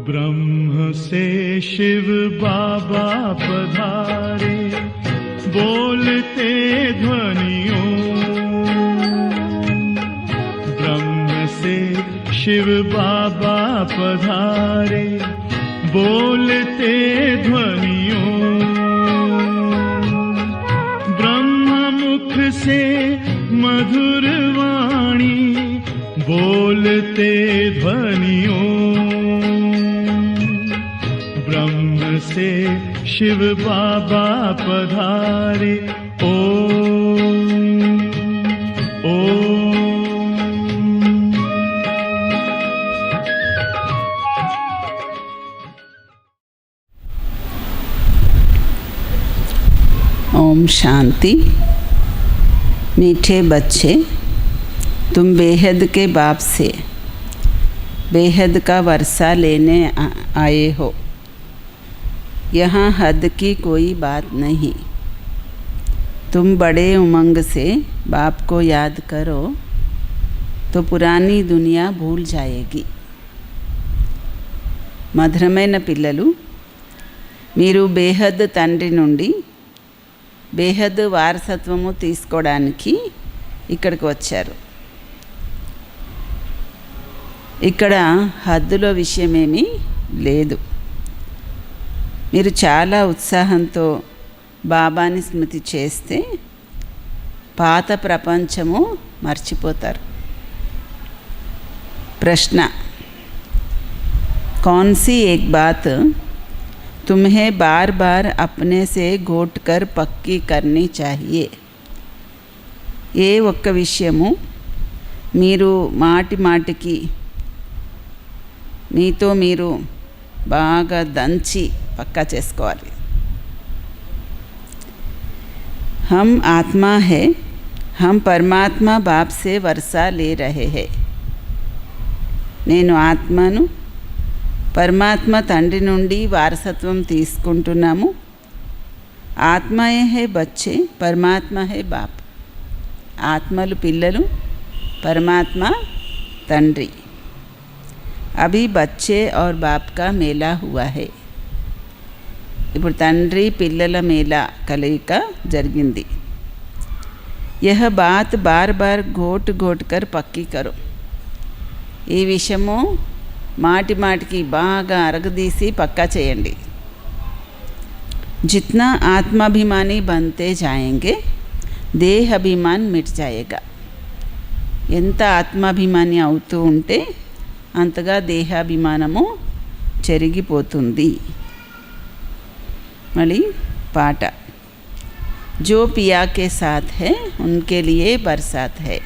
ब्रह्म से शिव बाबा पधारे, बोलते ध्वनियों। ब्रह्म से शिव बाबा पधारे, बोलते ध्वनियों। ब्रह्म मुख से मधुर वाणी, बोलते ध्वनियों। ब्रह्म से शिव बाबा पधारे, ओम ओम। ओम शांति। मीठे बच्चे, तुम बेहद के बाप से बेहद का वर्षा लेने आए हो। यहाँ हद की कोई बात नहीं। तुम बड़े उमंग से बाप को याद करो तो पुरानी दुनिया भूल जाएगी। మధురమైన పిల్లలు, మీరు బేహద్ తండ్రి నుండి బేహద్ వారసత్వము తీసుకోవడానికి ఇక్కడికి వచ్చారు. ఇక్కడ హద్దులో విషయమేమీ లేదు. మీరు చాలా ఉత్సాహంతో బాబాని స్మృతి చేస్తే పాత ప్రపంచము మర్చిపోతారు. ప్రశ్న, कौन सी एक बात तुम्हें बार बार अपने से घोट कर पक्की करनी चाहिए? ఏ ఒక్క విషయము మీరు మాటి మాటికి మీతో మీరు బాగా దంచి పక్కా చేసుకోవాలి. हम आत्मा है, हम परमात्मा बाप से वर्षा ले रहे हैं. నేను ఆత్మను, పరమాత్మ తండ్రి నుండి వారసత్వం తీసుకుంటున్నాము. ఆత్మయే హే బచ్చే, పరమాత్మ హే బాప్. ఆత్మలు పిల్లలు, పరమాత్మ తండ్రి. అభి బచ్చే और बाप का मेला हुआ है. ఇప్పుడు తండ్రి పిల్లల మేళా కలయిక జరిగింది. यह बात बार बार घोट घोट कर पक्की करो. ఈ విషయము మాటి మాటికి బాగా అరగదీసి పక్కా చేయండి. जितना आत्माभिमानी बनते जाएंगे देह अभिमान मिट जाएगा. ఎంత ఆత్మాభిమాని అవుతూ ఉంటే అంతగా దేహాభిమానము చెరిగిపోతుంది. మళ్ళీ పాట, जो पिया के साथ है उनके लिए बरसात है.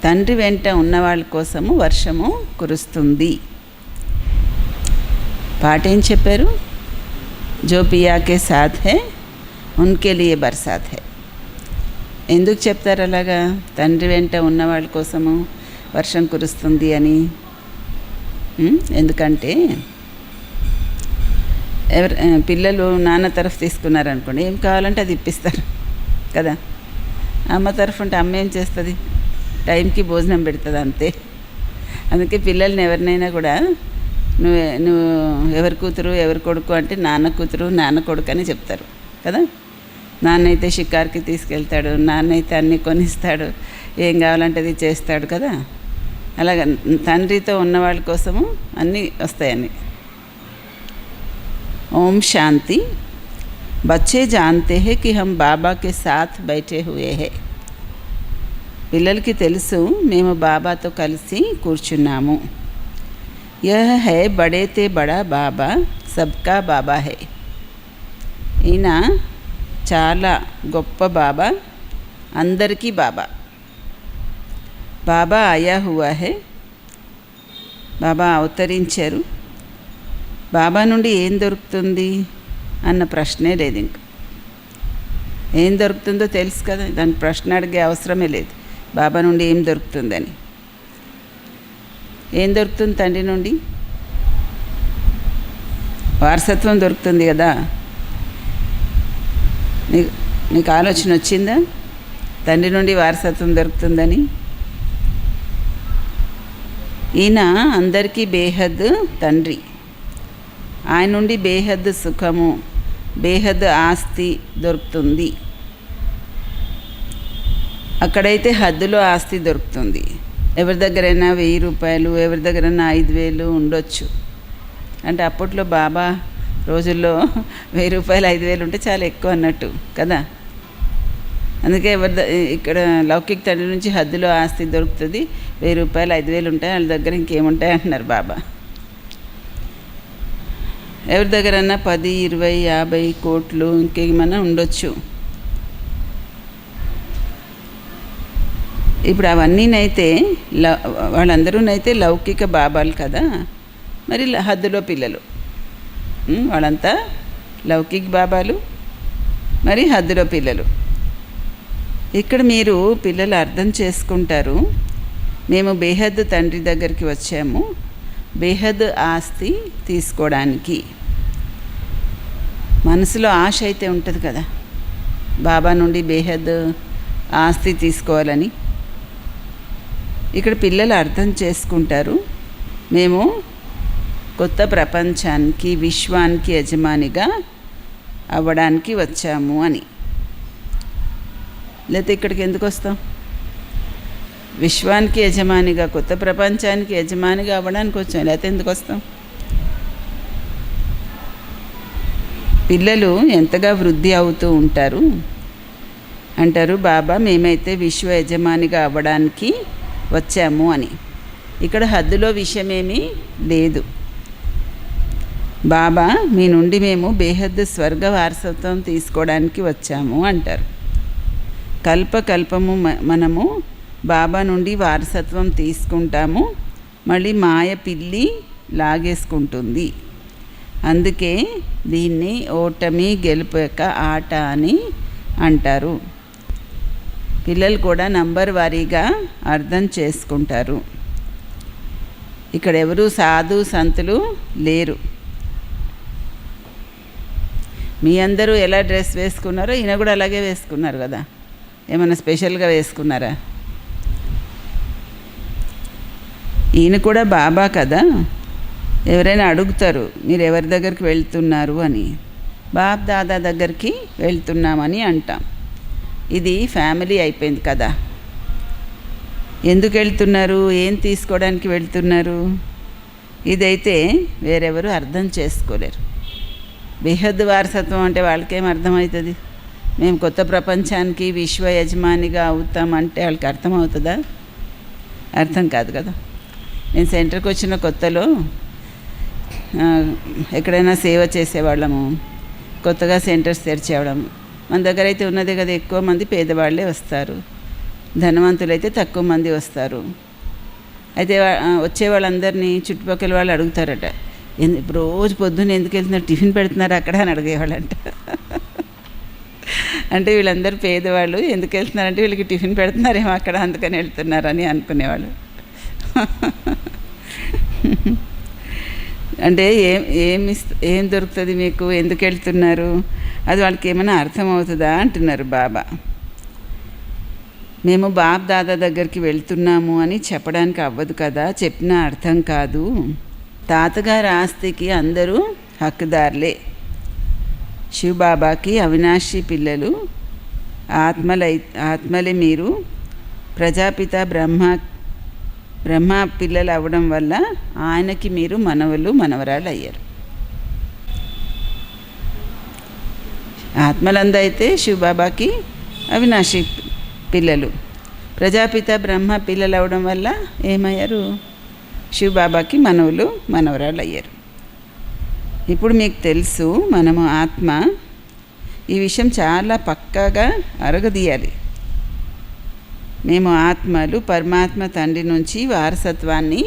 తండ్రి వెంట ఉన్నవాళ్ళ కోసము వర్షము కురుస్తుంది. పాట ఏం చెప్పారు? जो पिया के साथ है उनके लिए बरसात है. ఎందుకు చెప్తారు అలాగా? తండ్రి వెంట ఉన్నవాళ్ళ కోసము వర్షం కురుస్తుంది అని. ఎందుకంటే పిల్లలు నాన్న తరఫు తీసుకున్నారనుకోండి, ఏం కావాలంటే అది ఇప్పిస్తారు కదా. అమ్మ తరఫు అంటే అమ్మ ఏం చేస్తుంది? టైంకి భోజనం పెడుతుంది అంతే. అందుకే పిల్లల్ని ఎవరినైనా కూడా నువ్వు ఎవరి కూతురు ఎవరి కొడుకు అంటే నాన్న కూతురు నాన్న కొడుకు అని చెప్తారు కదా. నాన్న అయితే షికార్కి తీసుకెళ్తాడు, నాన్న అయితే అన్నీ కొనిస్తాడు, ఏం కావాలంటే అది చేస్తాడు కదా. అలాగ తండ్రితో ఉన్నవాళ్ళ కోసము అన్నీ వస్తాయని. ओम शांति। बच्चे जानते हैं कि हम बाबा के साथ बैठे हुए हैं. పిల్లలకి తెలుసు మేము బాబాతో కలిసి కూర్చున్నాము. यह है बड़े ते बड़ा बाबा, सबका बाबा है. ఈయన చాలా గొప్ప బాబా, అందరికీ బాబా. బాబా ఆయా హువా హై. బాబా అవతరించారు. బాబా నుండి ఏం దొరుకుతుంది అన్న ప్రశ్నే లేదు. ఇంక ఏం దొరుకుతుందో తెలుసు కదా, దాని ప్రశ్న అడిగే అవసరమే లేదు. బాబా నుండి ఏం దొరుకుతుందని ఏం దొరుకుతుంది తండ్రి నుండి? వారసత్వం దొరుకుతుంది కదా. నీకు ఆలోచన వచ్చిందా తండ్రి నుండి వారసత్వం దొరుకుతుందని? ఈయన అందరికీ బేహద్ తండ్రి. ఆయన నుండి బేహద్ సుఖము, బేహద్ ఆస్తి దొరుకుతుంది. అక్కడైతే హద్దులో ఆస్తి దొరుకుతుంది. ఎవరి దగ్గరైనా 1000 రూపాయలు, ఎవరి దగ్గరైనా 5000 ఉండొచ్చు. అంటే అప్పట్లో బాబా రోజుల్లో 1000 రూపాయలు 5000 ఉంటే చాలా ఎక్కువ అన్నట్టు కదా. అందుకే ఇక్కడ లౌకిక తండ్రి నుంచి హద్దులో ఆస్తి దొరుకుతుంది. 1000 రూపాయలు 5000 ఉంటాయి, వాళ్ళ దగ్గర ఇంకేముంటాయి అంటున్నారు బాబా. ఎవరి దగ్గరన్నా 10, 20, 50 కోట్లు ఇంకేమైనా ఉండొచ్చు. ఇప్పుడు అవన్నీనైతే వాళ్ళందరూనైతే లౌకిక బాబాలు కదా. మరి హద్దులో పిల్లలు, వాళ్ళంతా లౌకిక బాబాలు, మరి హద్దులో పిల్లలు. ఇక్కడ మీరు పిల్లలు అర్థం చేసుకుంటారు, మేము బేహద్ తండ్రి దగ్గరికి వచ్చాము బేహద్ ఆస్తి తీసుకోవడానికి. మనసులో ఆశ అయితే ఉంటుంది కదా, బాబా నుండి బేహద్ ఆస్తి తీసుకోవాలని. ఇక్కడ పిల్లలు అర్థం చేసుకుంటారు, మేము కొత్త ప్రపంచానికి, విశ్వానికి యజమానిగా అవ్వడానికి వచ్చాము అని. లేకపోతే ఇక్కడికి ఎందుకు వస్తాం? విశ్వానికి యజమానిగా, కొత్త ప్రపంచానికి యజమానిగా అవ్వడానికి వచ్చాం, లేకపోతే ఎందుకు వస్తాం? పిల్లలు ఎంతగా వృద్ధి అవుతూ ఉంటారు. అంటారు బాబా మేమైతే విశ్వ యజమానిగా అవ్వడానికి వచ్చాము అని. ఇక్కడ హద్దులో విషయమేమీ లేదు. బాబా మీ నుండి మేము బేహద్ స్వర్గ వారసత్వం తీసుకోవడానికి వచ్చాము అంటారు. కల్పకల్పము మనము బాబా నుండి వారసత్వం తీసుకుంటాము, మళ్ళీ మాయ పిల్లి లాగేసుకుంటుంది. అందుకే దీన్ని ఓటమి గెలుపు యొక్క ఆట అని అంటారు. పిల్లలు కూడా నంబర్ వారీగా అర్థం చేసుకుంటారు. ఇక్కడ ఎవరు సాధు సంతులు లేరు. మీ అందరూ ఎలా డ్రెస్ వేసుకున్నారో ఈయన కూడా అలాగే వేసుకున్నారు కదా. ఏమైనా స్పెషల్గా వేసుకున్నారా? ఈయన కూడా బాబా కదా. ఎవరైనా అడుగుతారు మీరు ఎవరి దగ్గరికి వెళ్తున్నారు అని. బాబ్ దాదా దగ్గరికి వెళ్తున్నామని అంటాం. ఇది ఫ్యామిలీ అయిపోయింది కదా. ఎందుకు వెళ్తున్నారు, ఏం తీసుకోవడానికి వెళ్తున్నారు, ఇదైతే వేరెవరు అర్థం చేసుకోలేరు. బేహద్ వారసత్వం అంటే వాళ్ళకేం అర్థమవుతుంది? మేము కొత్త ప్రపంచానికి విశ్వ యజమానిగా అవుతామంటే వాళ్ళకి అర్థమవుతుందా? అర్థం కాదు కదా. నేను సెంటర్కి వచ్చిన కొత్తలో ఎక్కడైనా సేవ చేసేవాళ్ళము, కొత్తగా సెంటర్స్ తెరిచేవాళ్ళము. మన దగ్గర అయితే ఉన్నదే కదా, ఎక్కువ మంది పేదవాళ్ళే వస్తారు, ధనవంతులైతే తక్కువ మంది వస్తారు. అయితే వచ్చే వాళ్ళందరినీ చుట్టుపక్కల వాళ్ళు అడుగుతారట, రోజు పొద్దున్న ఎందుకు వెళ్తున్నారు, టిఫిన్ పెడుతున్నారు అక్కడ అని అడిగేవాళ్ళంట. అంటే వీళ్ళందరూ పేదవాళ్ళు, ఎందుకు వెళ్తున్నారంటే వీళ్ళకి టిఫిన్ పెడుతున్నారేమో అక్కడ, అందుకని వెళ్తున్నారని అనుకునేవాళ్ళు. అంటే ఏం దొరుకుతుంది మీకు, ఎందుకు వెళ్తున్నారు, అది వాళ్ళకి ఏమైనా అర్థమవుతుందా అంటున్నారు బాబా. మేము బాబ్ దాదా దగ్గరికి వెళ్తున్నాము అని చెప్పడానికి అవ్వదు కదా, చెప్పినా అర్థం కాదు. తాతగారి ఆస్తికి అందరూ హక్కుదారులే. శివబాబాకి అవినాశి పిల్లలు, ఆత్మలే మీరు. ప్రజాపిత బ్రహ్మ పిల్లలు అవ్వడం వల్ల ఆయనకి మీరు మనవలు మనవరాళ్ళు అయ్యారు. ఆత్మలందైతే శివబాబాకి అవినాశి పిల్లలు, ప్రజాపిత బ్రహ్మ పిల్లలు అవ్వడం వల్ల ఏమయ్యారు, శివబాబాకి మనవలు మనవరాళ్ళు అయ్యారు. ఇప్పుడు మీకు తెలుసు మనము ఆత్మ. ఈ విషయం చాలా పక్కాగా అరగదీయాలి. మేము ఆత్మలు పరమాత్మ తండ్రి నుంచి వారసత్వాన్ని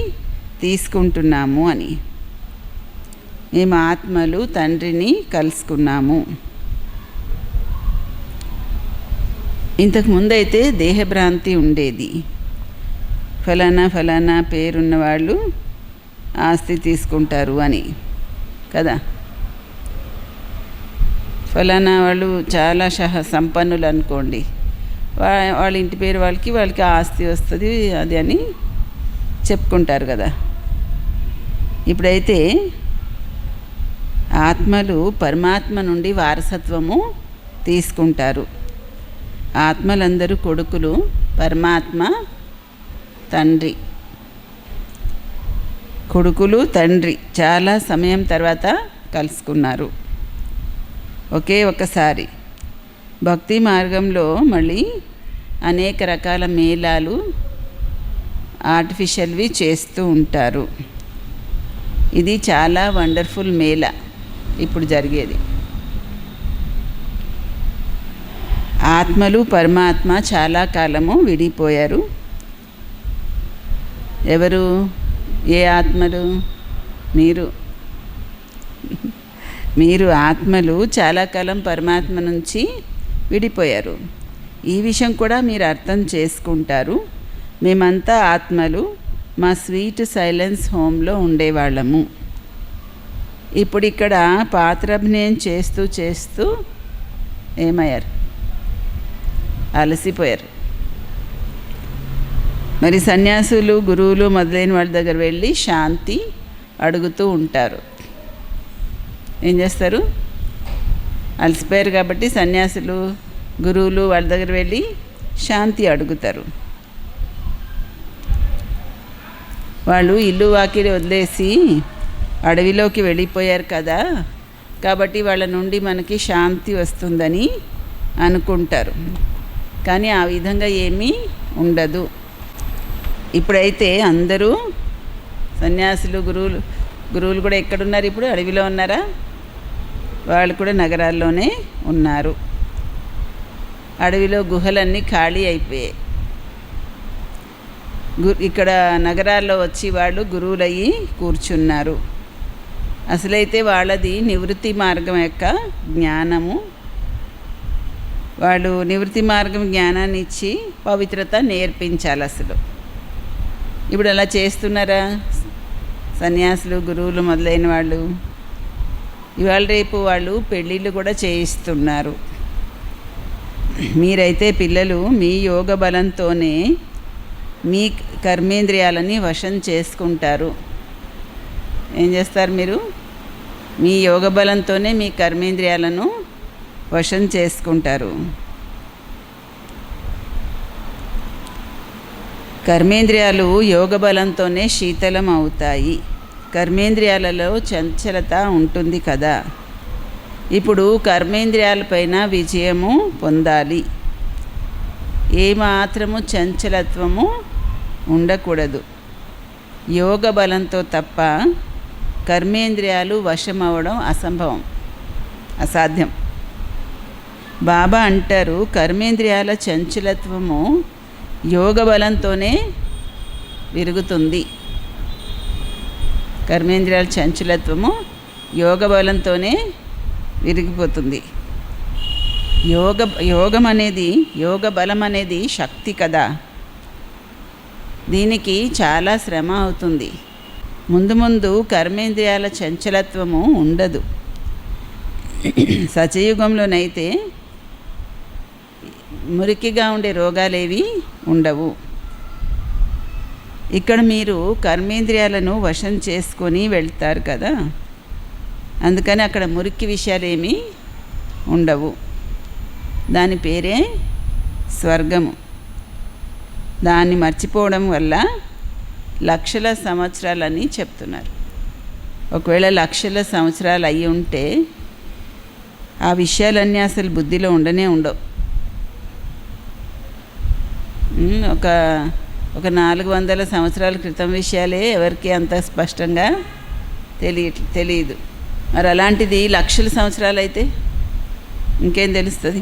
తీసుకుంటున్నాము అని. మేము ఆత్మలు తండ్రిని కలుసుకున్నాము. ఇంతకుముందైతే దేహభ్రాంతి ఉండేది. ఫలానా ఫలానా పేరున్న వాళ్ళు ఆస్తి తీసుకుంటారు అని కదా. ఫలానా వాళ్ళు చాలా సంపన్నులు అనుకోండి, వాళ్ళ ఇంటి పేరు వాళ్ళకి ఆస్తి వస్తుంది అది అని చెప్పుకుంటారు కదా. ఇప్పుడైతే ఆత్మలు పరమాత్మ నుండి వారసత్వము తీసుకుంటారు. ఆత్మలందరూ కొడుకులు, పరమాత్మ తండ్రి. కొడుకులు తండ్రి చాలా సమయం తర్వాత కలుసుకున్నారు ఒకే ఒకసారి. భక్తి మార్గంలో మళ్ళీ అనేక రకాల మేళాలు ఆర్టిఫిషియల్వి చేస్తూ ఉంటారు. ఇది చాలా వండర్ఫుల్ మేళా ఇప్పుడు జరిగేది. ఆత్మలు పరమాత్మ చాలా కాలము విడిపోయారు. ఎవరు? ఏ ఆత్మలు? మీరు ఆత్మలు చాలా కాలం పరమాత్మ నుంచి విడిపోయారు. ఈ విషయం కూడా మీరు అర్థం చేసుకుంటారు. మేమంతా ఆత్మలు మా స్వీట్ సైలెన్స్ హోమ్లో ఉండేవాళ్ళము. ఇప్పుడు ఇక్కడ పాత్రాభినయం చేస్తూ చేస్తూ ఏమయ్యారు? అలసిపోయారు. మరి సన్యాసులు, గురువులు మొదలైన వాళ్ళ దగ్గర వెళ్ళి శాంతి అడుగుతూ ఉంటారు. ఏం చేస్తారు? అలసిపోయారు కాబట్టి సన్యాసులు, గురువులు వాళ్ళ దగ్గర వెళ్ళి శాంతి అడుగుతారు. వాళ్ళు ఇల్లు వాకిలి వదిలేసి అడవిలోకి వెళ్ళిపోయారు కదా, కాబట్టి వాళ్ళ నుండి మనకి శాంతి వస్తుందని అనుకుంటారు. కానీ ఆ విధంగా ఏమీ ఉండదు. ఇప్పుడైతే అందరూ సన్యాసులు, గురువులు కూడా ఎక్కడున్నారు? ఇప్పుడు అడవిలో ఉన్నారా? వాళ్ళు కూడా నగరాల్లోనే ఉన్నారు. అడవిలో గుహలన్నీ ఖాళీ అయిపోయాయి. ఇక్కడ నగరాల్లో వచ్చి వాళ్ళు గురువులయ్యి కూర్చున్నారు. అసలైతే వాళ్ళది నివృత్తి మార్గం యొక్క జ్ఞానము. వాళ్ళు నివృత్తి మార్గం జ్ఞానాన్ని ఇచ్చి పవిత్రత నేర్పించాలి. అసలు ఇప్పుడు అలా చేస్తున్నారా సన్యాసులు, గురువులు మొదలైన వాళ్ళు? ఇవాళ రేపు వాళ్ళు పెళ్ళిళ్ళు కూడా చేయిస్తున్నారు. మీరైతే పిల్లలు మీ యోగ బలంతోనే మీ కర్మేంద్రియాలని వశం చేసుకుంటారు. ఏం చేస్తారు మీరు? మీ యోగ బలంతోనే మీ కర్మేంద్రియాలను వశం చేసుకుంటారు. కర్మేంద్రియాలు యోగ బలంతోనే శీతలం అవుతాయి. కర్మేంద్రియాలలో చంచలత ఉంటుంది కదా. ఇప్పుడు కర్మేంద్రియాలపైన విజయము పొందాలి. ఏమాత్రము చంచలత్వము ఉండకూడదు. యోగ బలంతో తప్ప కర్మేంద్రియాలు వశమవడం అసాధ్యం. బాబా అంటారు, కర్మేంద్రియాల చంచలత్వము యోగ బలంతోనే విరుగుతుంది. కర్మేంద్రియాల చంచలత్వము యోగ బలంతోనే విరిగిపోతుంది. యోగ బలం అనేది శక్తి కదా. దీనికి చాలా శ్రమ అవుతుంది. ముందు కర్మేంద్రియాల చంచలత్వము ఉండదు. సత్యయుగంలోనైతే మురికిగా ఉండే రోగాలేవి ఉండవు. ఇక్కడ మీరు కర్మేంద్రియాలను వశం చేసుకొని వెళ్తారు కదా, అందుకని అక్కడ మురికి విషయాలేమీ ఉండవు. దాని పేరే స్వర్గము. దాన్ని మర్చిపోవడం వల్ల లక్షల సంవత్సరాలని చెప్తున్నారు. ఒకవేళ లక్షల సంవత్సరాలు అయ్యి ఉంటే ఆ విషయాలన్నీ అసలు బుద్ధిలో ఉండవు. ఒక 400 సంవత్సరాల క్రితం విషయాలే ఎవరికి అంత స్పష్టంగా తెలియదు. మరి అలాంటిది లక్షల సంవత్సరాలు అయితే ఇంకేం తెలుస్తుంది?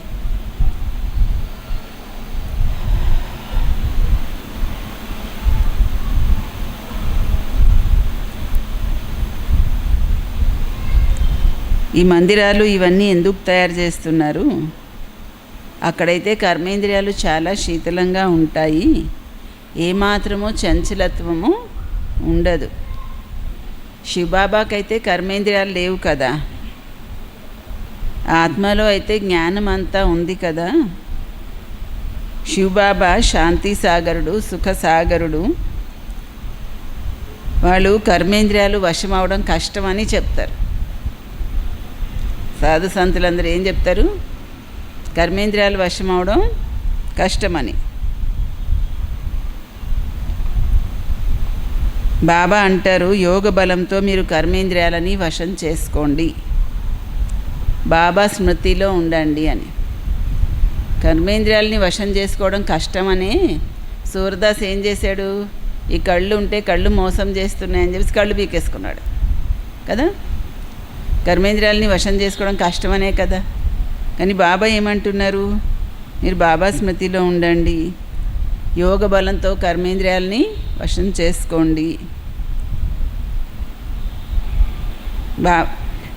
ఈ మందిరాలు ఇవన్నీ ఎందుకు తయారు చేస్తున్నారు? అక్కడైతే కర్మేంద్రియాలు చాలా శీతలంగా ఉంటాయి. ఏమాత్రము చంచలత్వము ఉండదు. శివబాబాకైతే కర్మేంద్రియాలు లేవు కదా, ఆత్మలో అయితే జ్ఞానం అంతా ఉంది కదా. శివబాబా శాంతి సాగరుడు, సుఖ సాగరుడు. వాళ్ళు కర్మేంద్రియాలు వశం అవడం కష్టమని చెప్తారు. సాధు సంతులందరూ ఏం చెప్తారు? కర్మేంద్రియాలు వశం అవడం కష్టమని. బాబా అంటారు, యోగ బలంతో మీరు కర్మేంద్రియాలని వశం చేసుకోండి, బాబా స్మృతిలో ఉండండి అని. కర్మేంద్రియాలని వశం చేసుకోవడం కష్టమని సూరదాస్ ఏం చేశాడు? ఈ కళ్ళు ఉంటే కళ్ళు మోసం చేస్తున్నాయని చెప్పేసి కళ్ళు పీకేసుకున్నాడు కదా. కర్మేంద్రియాలని వశం చేసుకోవడం కష్టమనే కదా. కానీ బాబా ఏమంటున్నారు? మీరు బాబా స్మృతిలో ఉండండి, యోగ బలంతో కర్మేంద్రియాలని వశం చేసుకోండి.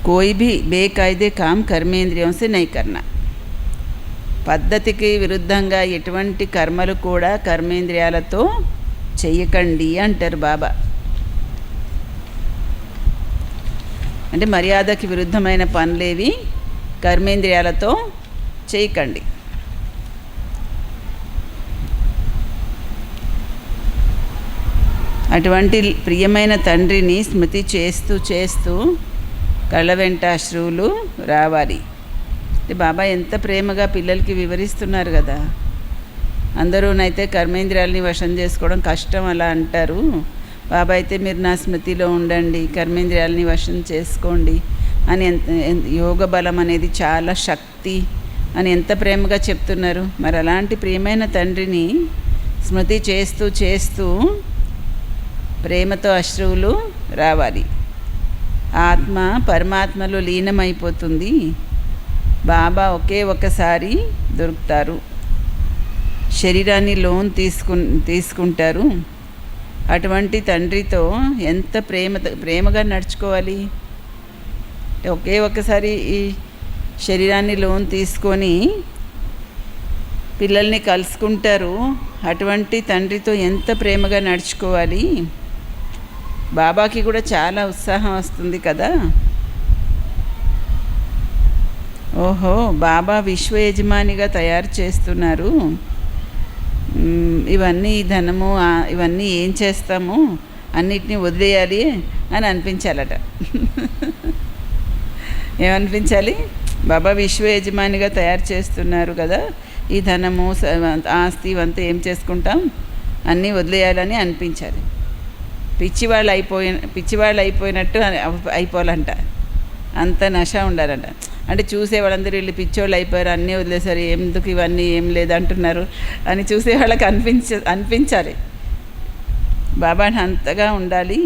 कोई भी बेकायदे काम कर्मेंद्रियों से नहीं करना. పద్ధతికి విరుద్ధంగా ఎటువంటి కర్మలు కూడా కర్మేంద్రియాలతో చెయ్యకండి అంటారు బాబా. అంటే మర్యాదకి విరుద్ధమైన పనులేవి కర్మేంద్రియాలతో చేయకండి. అటువంటి ప్రియమైన తండ్రిని స్మృతి చేస్తూ చేస్తూ కళ్ళ వెంట అశ్రువులు రావాలి. బాబా ఎంత ప్రేమగా పిల్లలకి వివరిస్తున్నారు కదా. అందరూనైతే కర్మేంద్రియాలని వశం చేసుకోవడం కష్టం అలా అంటారు. బాబా అయితే మీరు నా స్మృతిలో ఉండండి, కర్మేంద్రియాలని వశం చేసుకోండి అని యోగ బలం అనేది చాలా శక్తి అని ఎంత ప్రేమగా చెప్తున్నారు. మరి అలాంటి ప్రియమైన తండ్రిని స్మృతి చేస్తూ చేస్తూ ప్రేమతో అశ్రువులు రావాలి. ఆత్మ పరమాత్మలో లీనమైపోతుంది. బాబా ఒకే ఒకసారి దొరుకుతారు. శరీరాన్ని లోన్ తీసుకుంటారు. అటువంటి తండ్రితో ఎంత ప్రేమగా నడుచుకోవాలి. ఒకే ఒకసారి ఈ శరీరాన్ని లోన్ తీసుకొని పిల్లల్ని కలుసుకుంటారు. అటువంటి తండ్రితో ఎంత ప్రేమగా నడుచుకోవాలి. బాబాకి కూడా చాలా ఉత్సాహం వస్తుంది కదా. ఓహో, బాబా విశ్వ యజమానిగా తయారు చేస్తున్నారు, ఇవన్నీ ధనము ఇవన్నీ ఏం చేస్తాము, అన్నిటినీ వదిలేయాలి అని అనిపించాలట. ఏమనిపించాలి? బాబా విశ్వ యజమానిగా తయారు చేస్తున్నారు కదా, ఈ ధనము ఆస్తి ఇవంతా ఏం చేసుకుంటాం, అన్నీ వదిలేయాలని అనిపించాలి. పిచ్చివాళ్ళు అయిపోయినట్టు అయిపోవాలంట. అంత నష ఉండాలంట. అంటే చూసే వాళ్ళందరూ వీళ్ళు పిచ్చోళ్ళు అయిపోయారు, అన్నీ వదిలేసారు, ఎందుకు ఇవన్నీ ఏం లేదంటున్నారు అని చూసే వాళ్ళకి అనిపించాలి. బాబాని అంతగా ఉండాలి.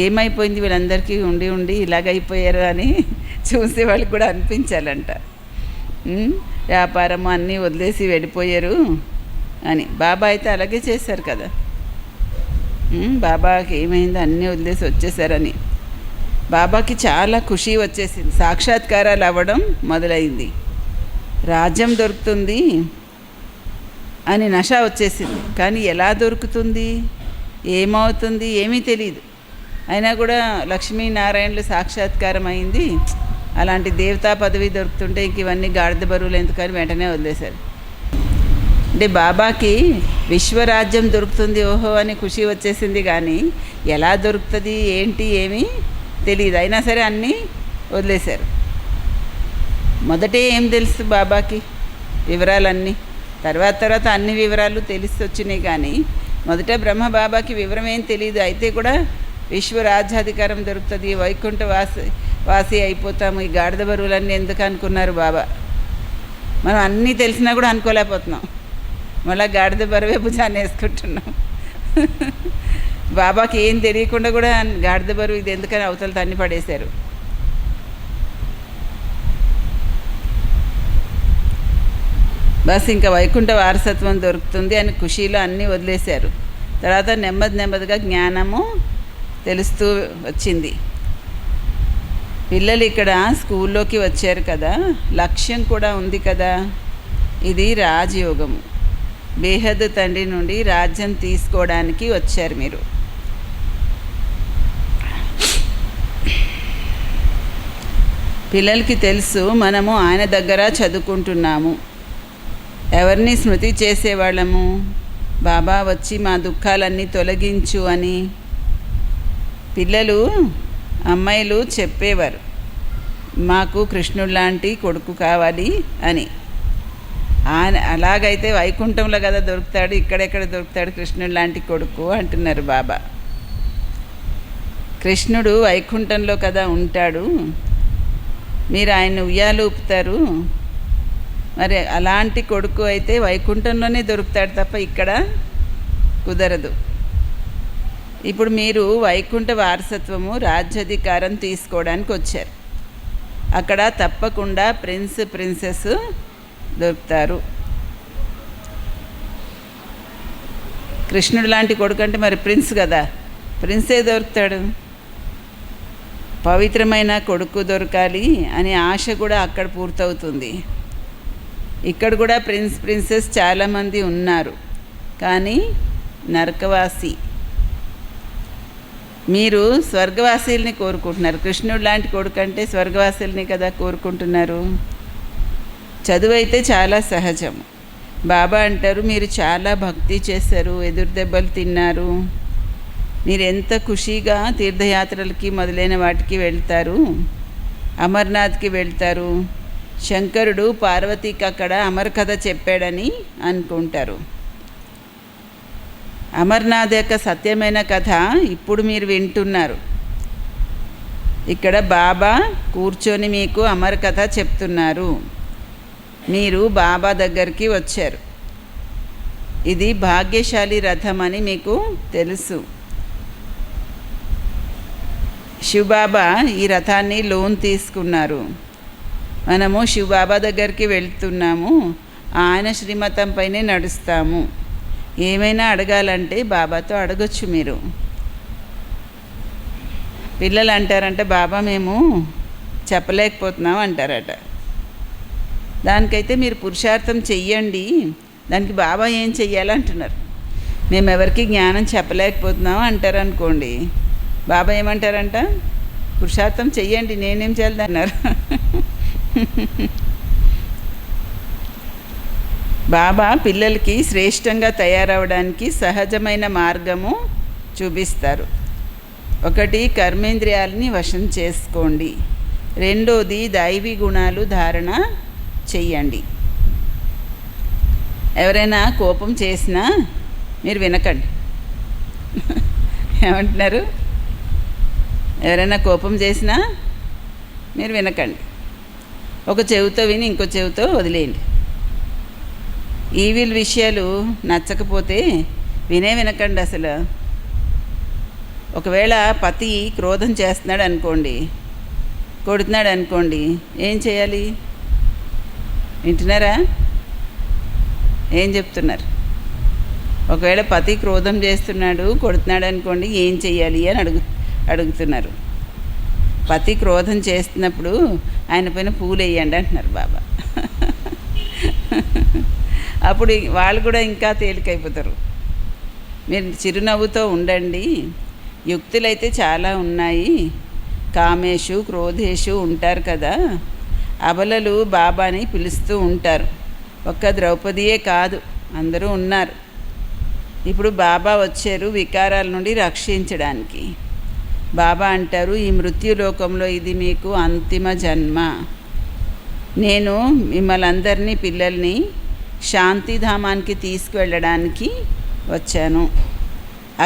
ఏమైపోయింది వీళ్ళందరికీ ఉండి ఉండి ఇలాగైపోయారు అని చూసే వాళ్ళకి కూడా అనిపించాలంట. వ్యాపారము అన్నీ వదిలేసి వెళ్ళిపోయారు అని. బాబా అయితే అలాగే చేశారు కదా. బాబాకి ఏమైంది, అన్నీ వదిలేసి వచ్చేసారని. బాబాకి చాలా ఖుషి వచ్చేసింది. సాక్షాత్కారాలు అవ్వడం మొదలైంది. రాజ్యం దొరుకుతుంది అని నష వచ్చేసింది. కానీ ఎలా దొరుకుతుంది, ఏమవుతుంది ఏమీ తెలియదు. అయినా కూడా లక్ష్మీనారాయణలు సాక్షాత్కారం అయింది. అలాంటి దేవతా పదవి దొరుకుతుంటే ఇంక ఇవన్నీ గాడిద బరువులు ఎందుకని వెంటనే వదిలేశారు. అంటే బాబాకి విశ్వరాజ్యం దొరుకుతుంది ఓహో అని ఖుషి వచ్చేసింది. కానీ ఎలా దొరుకుతుంది ఏంటి ఏమీ తెలియదు. అయినా సరే అన్నీ వదిలేశారు. మొదటే ఏం తెలుసు బాబాకి వివరాలన్నీ, తర్వాత అన్ని వివరాలు తెలిసి వచ్చినాయి. కానీ మొదట బ్రహ్మ బాబాకి వివరం ఏం తెలియదు. అయితే కూడా విశ్వరాజ్యాధికారం దొరుకుతుంది, వైకుంఠ వాసి అయిపోతాము, ఈ గాడిద బరువులన్నీ ఎందుకు అనుకున్నారు బాబా. మనం అన్నీ తెలిసినా కూడా అనుకోలేకపోతున్నాం. మళ్ళీ గాడిద బరువే భుజాన్ని వేసుకుంటున్నాం. బాబాకి ఏం తెలియకుండా కూడా గాడిద బరువు ఇది ఎందుకని అవతల తన్ని పడేశారు. బస్ ఇంకా వైకుంఠ వారసత్వం దొరుకుతుంది అని ఖుషీలో అన్నీ వదిలేశారు. తర్వాత నెమ్మదిగా జ్ఞానము తెలుస్తూ వచ్చింది. పిల్లలు ఇక్కడ స్కూల్లోకి వచ్చారు కదా, లక్ష్యం కూడా ఉంది కదా. ఇది రాజయోగము. బేహద్దు తండ్రి నుండి రాజ్యం తీసుకోవడానికి వచ్చారు మీరు. పిల్లలకి తెలుసు మనము ఆయన దగ్గర చదువుకుంటున్నాము. ఎవరిని స్మృతి చేసేవాళ్ళము? బాబా వచ్చి మా దుఃఖాలన్నీ తొలగించు అని. పిల్లలు, అమ్మాయిలు చెప్పేవారు, మాకు కృష్ణుడు లాంటి కొడుకు కావాలి అని. ఆయన అలాగైతే వైకుంఠంలో కదా దొరుకుతాడు, ఇక్కడెక్కడ దొరుకుతాడు కృష్ణుడు లాంటి కొడుకు అంటున్నారు బాబా. కృష్ణుడు వైకుంఠంలో కదా ఉంటాడు, మీరు ఆయన ఉయ్యాలు ఊపుతారు. మరి అలాంటి కొడుకు అయితే వైకుంఠంలోనే దొరుకుతాడు తప్ప ఇక్కడ కుదరదు. ఇప్పుడు మీరు వైకుంఠ వారసత్వము, రాజ్యాధికారం తీసుకోవడానికి వచ్చారు. అక్కడ తప్పకుండా ప్రిన్సెస్ దొరుకుతారు. కృష్ణుడు లాంటి కొడుకు అంటే మరి ప్రిన్స్ కదా, ప్రిన్సే దొరుకుతాడు. పవిత్రమైన కొడుకు దొరకాలి అనే ఆశ కూడా అక్కడ పూర్తవుతుంది. ఇక్కడ కూడా ప్రిన్సెస్ చాలామంది ఉన్నారు, కానీ నరకవాసి. మీరు స్వర్గవాసీల్ని కోరుకుంటున్నారు. కృష్ణుడు లాంటి కొడుకు అంటే స్వర్గవాసీల్ని కదా కోరుకుంటున్నారు. చదువు అయితే చాలా సహజం. బాబా అంటారు, మీరు చాలా భక్తి చేశారు, ఎదురు దెబ్బలు తిన్నారు, మీరు ఎంత ఖుషీగా తీర్థయాత్రలకి మొదలైన వాటికి వెళ్తారు, అమర్నాథ్కి వెళ్తారు. శంకరుడు పార్వతీకి అక్కడ అమర్ కథ చెప్పాడని అనుకుంటారు. అమర్నాథ్ యొక్క సత్యమైన కథ ఇప్పుడు మీరు వింటున్నారు. ఇక్కడ బాబా కూర్చొని మీకు అమర్ కథ చెప్తున్నారు. మీరు బాబా దగ్గరికి వచ్చారు. ఇది భాగ్యశాలి రథం అని మీకు తెలుసు. శివబాబా ఈ రథాన్ని లోన్ తీసుకున్నారు. మనము శివబాబా దగ్గరికి వెళ్తున్నాము, ఆయన శ్రీమతం పైనే నడుస్తాము. ఏమైనా అడగాలంటే బాబాతో అడగొచ్చు మీరు. పిల్లలు అంటారంట, బాబా మేము చెప్పలేకపోతున్నాం అంటారట. దానికైతే మీరు పురుషార్థం చెయ్యండి, దానికి బాబా ఏం చెయ్యాలంటున్నారు. మేము ఎవరికి జ్ఞానం చెప్పలేకపోతున్నాం అంటారనుకోండి, బాబా ఏమంటారంట, పురుషార్థం చెయ్యండి, నేనేం చేయాలన్నారు. బాబా పిల్లలకి శ్రేష్టంగా తయారవడానికి సహజమైన మార్గము చూపిస్తారు. ఒకటి, కర్మేంద్రియాలని వశం చేసుకోండి. రెండోది, దైవీ గుణాలు ధారణ చెయ్యండి. ఎవరైనా కోపం చేసినా మీరు వినకండి. ఏమంటున్నారు? ఎవరైనా కోపం చేసినా మీరు వినకండి. ఒక చెవితో విని ఇంకో చెవితో వదిలేయండి. ఈవిల్ విషయాలు నచ్చకపోతే వినకండి అసలు. ఒకవేళ పతి క్రోధం చేస్తున్నాడు అనుకోండి, కొడుతున్నాడు అనుకోండి, ఏం చేయాలి? వింటున్నారా? ఏం చెప్తున్నారు? ఒకవేళ పతి క్రోధం చేస్తున్నాడు, కొడుతున్నాడు అనుకోండి, ఏం చెయ్యాలి అని అడుగుతున్నారు. పతి క్రోధం చేస్తున్నప్పుడు ఆయన పైన పూలు వేయండి అంటున్నారు బాబా. అప్పుడు వాళ్ళు కూడా ఇంకా తేలికైపోతారు. మీరు చిరునవ్వుతో ఉండండి. యుక్తులైతే చాలా ఉన్నాయి. కామేషు క్రోధేషు ఉంటారు కదా, అబలలు బాబాని పిలుస్తూ ఉంటారు. ఒక్క ద్రౌపదియే కాదు, అందరూ ఉన్నారు. ఇప్పుడు బాబా వచ్చారు వికారాల నుండి రక్షించడానికి. బాబా అంటారు, ఈ మృత్యులోకంలో ఇది మీకు అంతిమ జన్మ. నేను మిమ్మల్ని అందరినీ పిల్లల్ని శాంతిధామానికి తీసుకువెళ్ళడానికి వచ్చాను.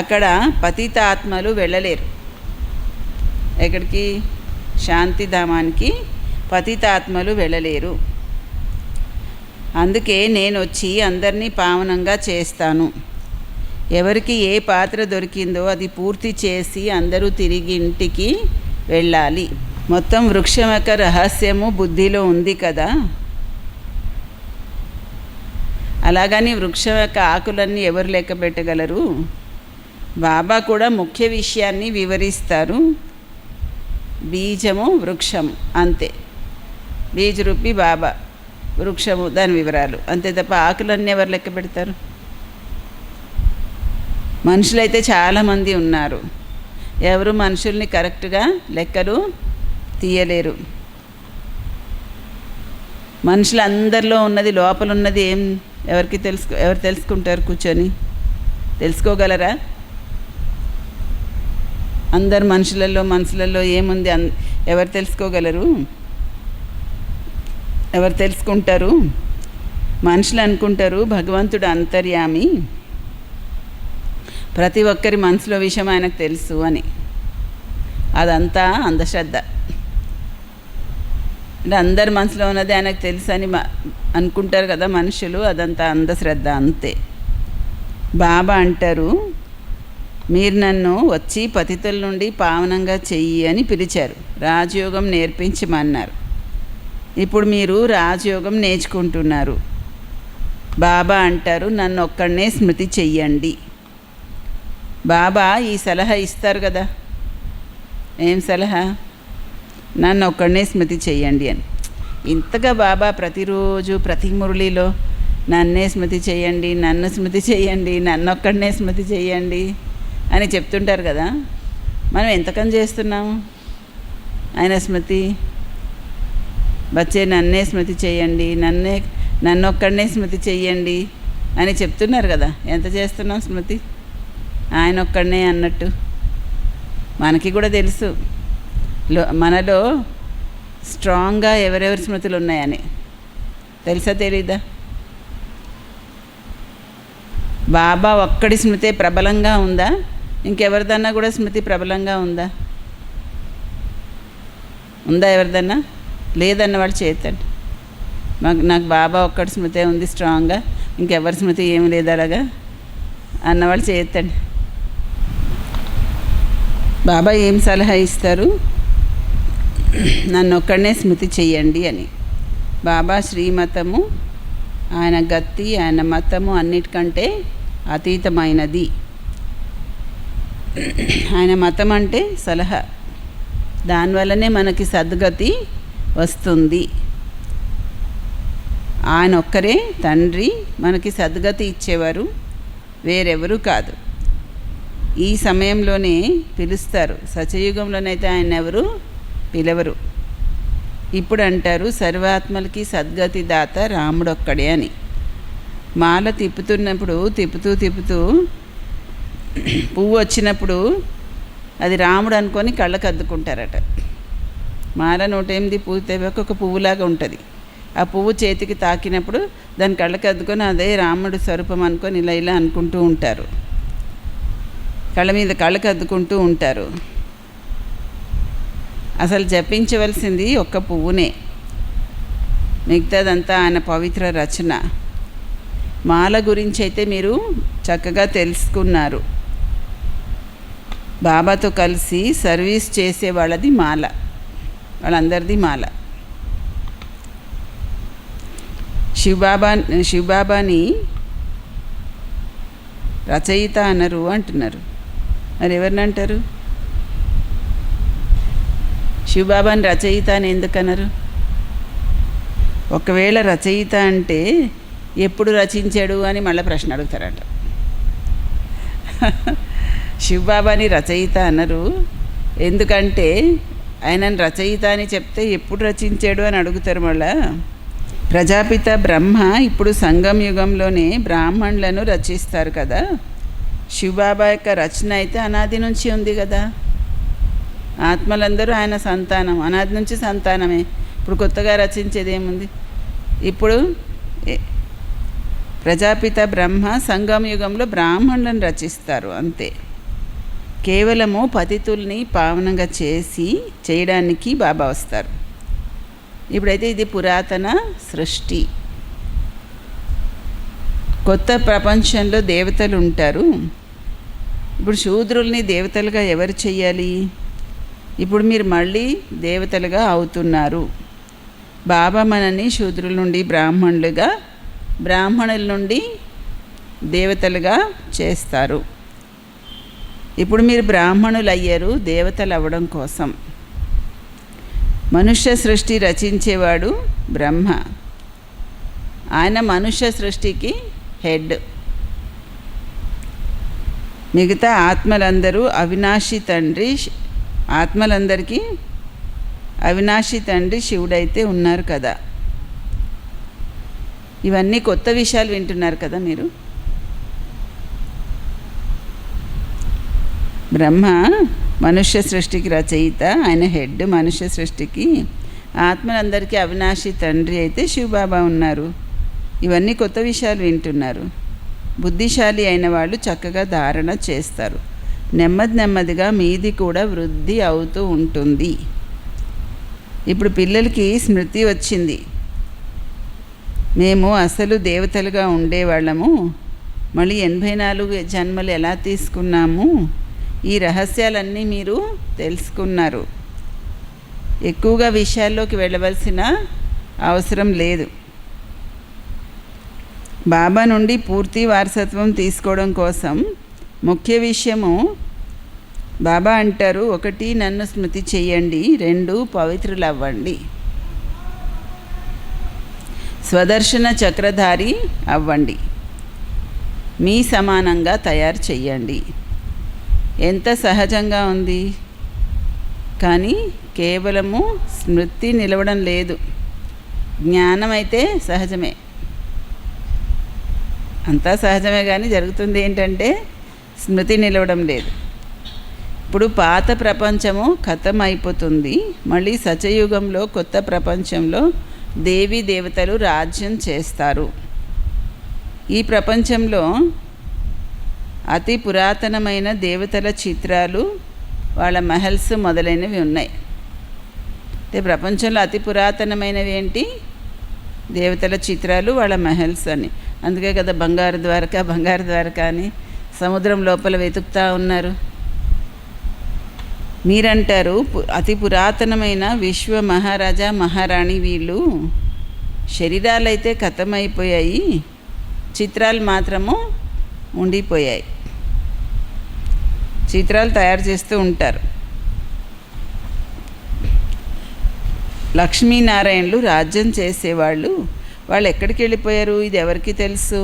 అక్కడ పతిత ఆత్మలు వెళ్ళలేరు. ఎక్కడికి? శాంతిధామానికి పతిత ఆత్మలు వెళ్ళలేరు. అందుకే నేను వచ్చి అందరినీ పావనంగా చేస్తాను. ఎవరికి ఏ పాత్ర దొరికిందో అది పూర్తి చేసి అందరూ తిరిగి ఇంటికి వెళ్ళాలి. మొత్తం వృక్షం యొక్క రహస్యము బుద్ధిలో ఉంది కదా. అలాగని వృక్షం యొక్క ఆకులన్నీ ఎవరు లెక్క పెట్టగలరు? బాబా కూడా ముఖ్య విషయాన్ని వివరిస్తారు. బీజము వృక్షము అంతే. బీజరూపి బాబా, వృక్షము దాని వివరాలు అంతే తప్ప ఆకులన్నీ ఎవరు లెక్క పెడతారు? మనుషులైతే చాలామంది ఉన్నారు, ఎవరు మనుషుల్ని కరెక్ట్గా లెక్కలు తీయలేరు. మనుషులందరిలో ఉన్నది, లోపల ఉన్నది ఎవరు తెలుసుకుంటారు? కూర్చొని తెలుసుకోగలరా? అందరు మనసులలో ఏముంది ఎవరు తెలుసుకోగలరు? ఎవరు తెలుసుకుంటారు? మనుషులు అనుకుంటారు భగవంతుడు అంతర్యామి, ప్రతి ఒక్కరి మనసులో విషయం ఆయనకు తెలుసు అని. అదంతా అంధశ్రద్ధ. అంటే అందరి మనసులో ఉన్నది ఆయనకు తెలుసు అని అనుకుంటారు కదా మనుషులు, అదంతా అంధశ్రద్ధ అంతే. బాబా అంటారు, మీరు నన్ను వచ్చి పతితుల నుండి పావనంగా చెయ్యి అని పిలిచారు, రాజయోగం నేర్పించమన్నారు. ఇప్పుడు మీరు రాజయోగం నేర్చుకుంటున్నారు. బాబా అంటారు, నన్ను ఒక్కడనే స్మృతి చెయ్యండి. బాబా ఈ సలహా ఇస్తారు కదా, ఏం సలహా? నన్ను ఒక్కడనే స్మృతి చెయ్యండి అని. ఇంతగా బాబా ప్రతిరోజు ప్రతి మురళిలో నన్నే స్మృతి చెయ్యండి, నన్ను స్మృతి చెయ్యండి, నన్ను ఒక్కడనే స్మృతి చెయ్యండి అని చెప్తుంటారు కదా. మనం ఎంతకని చేస్తున్నాము ఆయన స్మృతి? బచ్చే నన్నే స్మృతి చెయ్యండి, నన్ను ఒక్కడనే స్మృతి చెయ్యండి అని చెప్తున్నారు కదా. ఎంత చేస్తున్నాం స్మృతి? ఆయన ఒక్కడనే అన్నట్టు. మనకి కూడా తెలుసు మనలో స్ట్రాంగ్గా ఎవరెవరి స్మృతులు ఉన్నాయని. తెలుసా తెలీదా? బాబా ఒక్కడి స్మృతి ప్రబలంగా ఉందా? ఇంకెవరిదన్నా కూడా స్మృతి ప్రబలంగా ఉందా? ఎవరిదన్నా? లేదన్న వాళ్ళు చేతండి. నాకు బాబా ఒక్కడి స్మృతి ఉంది స్ట్రాంగ్గా, ఇంకెవరి స్మృతి ఏమి లేదు అలాగా అన్నవాళ్ళు చేయొద్దండి. బాబా ఏం సలహా ఇస్తారు? నన్ను ఒక్కడనే స్మృతి చెయ్యండి అని. బాబా శ్రీమతము, ఆయన గతి, ఆయన మతము అన్నిటికంటే అతీతమైనది. ఆయన మతం అంటే సలహా, దానివల్లనే మనకి సద్గతి వస్తుంది. ఆయన ఒక్కరే తండ్రి, మనకి సద్గతి ఇచ్చేవారు వేరెవరు కాదు. ఈ సమయంలోనే పిలుస్తారు, సత్యయుగంలోనైతే ఆయన ఎవరు పిలవరు. ఇప్పుడు అంటారు సర్వాత్మలకి సద్గతి దాత రాముడొక్కడే అని. మాల తిప్పుతున్నప్పుడు తిప్పుతూ పువ్వు వచ్చినప్పుడు అది రాముడు అనుకొని కళ్ళకు అద్దుకుంటారట. మాల 108 పువ్వు తెవక ఒక పువ్వులాగా ఉంటుంది. ఆ పువ్వు చేతికి తాకినప్పుడు దాని కళ్ళకు అద్దుకొని అదే రాముడు స్వరూపం అనుకొని ఇలా అనుకుంటూ ఉంటారు. కళ్ళ మీద కళ్ళకు అద్దుకుంటూ ఉంటారు. అసలు జపించవలసింది ఒక్క పువ్వునే, మిగతాదంతా ఆయన పవిత్ర రచన. మాల గురించి అయితే మీరు చక్కగా తెలుసుకున్నారు. బాబాతో కలిసి సర్వీస్ చేసే వాళ్ళది మాల, వాళ్ళందరిది మాల. శివబాబాని రచయిత అనరు అంటున్నారు. మరి ఎవరిని అంటారు? శివబాబాని రచయిత అని ఎందుకన్నారు? ఒకవేళ రచయిత అంటే ఎప్పుడు రచించాడు అని మళ్ళీ ప్రశ్న అడుగుతారట. శివబాబాని రచయిత అన్నారు ఎందుకంటే ఆయనను రచయిత అని చెప్తే ఎప్పుడు రచించాడు అని అడుగుతారు. మళ్ళా ప్రజాపిత బ్రహ్మ ఇప్పుడు సంగం యుగంలోనే బ్రాహ్మణులను రచిస్తారు కదా. శివబాబా యొక్క రచన అయితే అనాది నుంచి ఉంది కదా. ఆత్మలందరూ ఆయన సంతానం, అనాది నుంచి సంతానమే. ఇప్పుడు కొత్తగా రచించేది ఏముంది? ఇప్పుడు ప్రజాపిత బ్రహ్మ సంగమ యుగంలో బ్రాహ్మణులను రచిస్తారు అంతే. కేవలము పతితుల్ని పావనంగా చేయడానికి బాబా వస్తారు. ఇప్పుడైతే ఇది పురాతన సృష్టి. కొత్త ప్రపంచంలో దేవతలు ఉంటారు. ఇప్పుడు శూద్రుల్ని దేవతలుగా ఎవరు చెయ్యాలి? ఇప్పుడు మీరు మళ్ళీ దేవతలుగా అవుతున్నారు. బాబా మనని శూద్రుల నుండి బ్రాహ్మణుల నుండి దేవతలుగా చేస్తారు. ఇప్పుడు మీరు బ్రాహ్మణులు అయ్యారు దేవతలు అవ్వడం కోసం. మనుష్య సృష్టి రచించేవాడు బ్రహ్మ. ఆయన మనుష్య సృష్టికి హెడ్. మిగతా ఆత్మలందరూ ఆత్మలందరికీ అవినాశి తండ్రి శివుడైతే ఉన్నారు కదా. ఇవన్నీ కొత్త విషయాలు వింటున్నారు కదా మీరు. బ్రహ్మ మనుష్య సృష్టికి రచయిత, ఆయన హెడ్ మనుష్య సృష్టికి. ఆత్మలందరికీ అవినాశి తండ్రి అయితే శివబాబా ఉన్నారు. ఇవన్నీ కొత్త విషయాలు వింటున్నారు. బుద్ధిశాలి అయిన వాళ్ళు చక్కగా ధారణ చేస్తారు. నెమ్మదిగా మీది కూడా వృద్ధి అవుతూ ఉంటుంది. ఇప్పుడు పిల్లలకి స్మృతి వచ్చింది. మేము అసలు దేవతలుగా ఉండేవాళ్ళము, మళ్ళీ 84 జన్మలు ఎలా తీసుకున్నాము, ఈ రహస్యాలన్నీ మీరు తెలుసుకున్నారు. ఎక్కువగా విషయాల్లోకి వెళ్ళవలసిన అవసరం లేదు. బాబా నుండి పూర్తి వారసత్వం తీసుకోవడం కోసం ముఖ్య విషయము బాబా అంటారు, 1 నన్ను స్మృతి చెయ్యండి, 2 పవిత్రులవ్వండి, స్వదర్శన చక్రధారి అవ్వండి, మీ సమానంగా తయారు చెయ్యండి. ఎంత సహజంగా ఉంది. కానీ కేవలము స్మృతి నిలవడం లేదు. జ్ఞానం అయితే సహజమే, అంతా సహజమే, కానీ జరుగుతుంది ఏంటంటే స్మృతి నిలవడం లేదు. ఇప్పుడు పాత ప్రపంచము ఖతం అయిపోతుంది. మళ్ళీ సత్యయుగంలో కొత్త ప్రపంచంలో దేవీ దేవతలు రాజ్యం చేస్తారు. ఈ ప్రపంచంలో అతి పురాతనమైన దేవతల చిత్రాలు, వాళ్ళ మహల్స్ మొదలైనవి ఉన్నాయి. అంటే ప్రపంచంలో అతి పురాతనమైనవి ఏంటి? దేవతల చిత్రాలు, వాళ్ళ మహల్స్ అని. అందుకే కదా బంగారు ద్వారక అని సముద్రం లోపల వెతుకుతూ ఉన్నారు. మీరంటారు అతి పురాతనమైన విశ్వ మహారాజా మహారాణి వీళ్ళు శరీరాలైతే ఖతమైపోయాయి, చిత్రాలు మాత్రము ఉండిపోయాయి. చిత్రాలు తయారు చేస్తూ ఉంటారు. లక్ష్మీనారాయణులు రాజ్యం చేసేవాళ్ళు, వాళ్ళు ఎక్కడికి వెళ్ళిపోయారు ఇది ఎవరికి తెలుసు?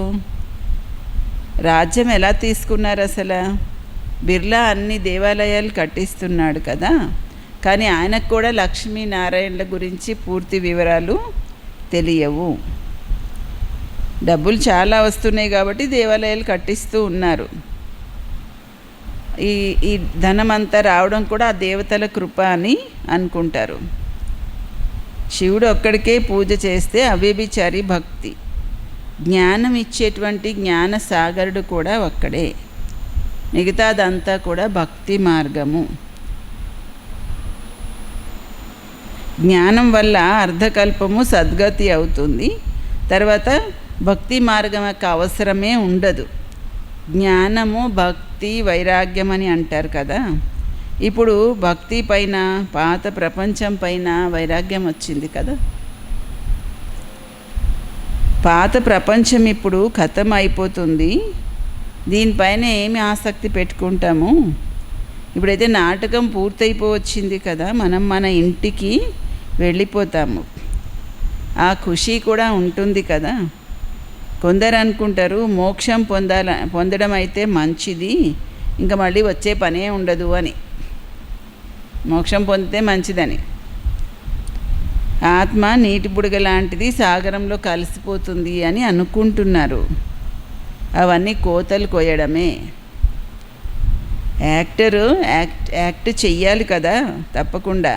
రాజ్యం ఎలా తీసుకున్నారు అసలు? బిర్లా అన్ని దేవాలయాలు కట్టిస్తున్నాడు కదా, కానీ ఆయనకు కూడా లక్ష్మీనారాయణుల గురించి పూర్తి వివరాలు తెలియవు. డబ్బులు చాలా వస్తున్నాయి కాబట్టి దేవాలయాలు కట్టిస్తూ ఉన్నారు. ఈ ధనమంతా రావడం కూడా ఆ దేవతల కృప అని అనుకుంటారు. శివుడు ఒక్కడికే పూజ చేస్తే అవ్యభిచారి భక్తి. జ్ఞానం ఇచ్చేటువంటి జ్ఞాన సాగరుడు కూడా ఒక్కడే. మిగతాదంతా కూడా భక్తి మార్గము. జ్ఞానం వల్ల అర్ధకల్పము సద్గతి అవుతుంది. తర్వాత భక్తి మార్గం యొక్క అవసరమే ఉండదు. జ్ఞానము భక్తి వైరాగ్యం అని అంటారు కదా. ఇప్పుడు భక్తి పైన, పాత ప్రపంచం పైన వైరాగ్యం వచ్చింది కదా. పాత ప్రపంచం ఇప్పుడు ఖతం అయిపోతుంది. దీనిపైన ఏమి ఆసక్తి పెట్టుకుంటాము? ఇప్పుడైతే నాటకం పూర్తయిపోవచ్చింది కదా, మనం మన ఇంటికి వెళ్ళిపోతాము. ఆ ఖుషి కూడా ఉంటుంది కదా. కొందరు అనుకుంటారు మోక్షం పొందడం అయితే మంచిది, ఇంకా మళ్ళీ వచ్చే పనే ఉండదు అని. మోక్షం పొందితే మంచిదని. ఆత్మ నీటి బుడగ లాంటిది, సాగరంలో కలిసిపోతుంది అని అనుకుంటున్నారు. అవన్నీ కోతలు కోయడమే. యాక్టరు యాక్ట్ చెయ్యాలి కదా తప్పకుండా.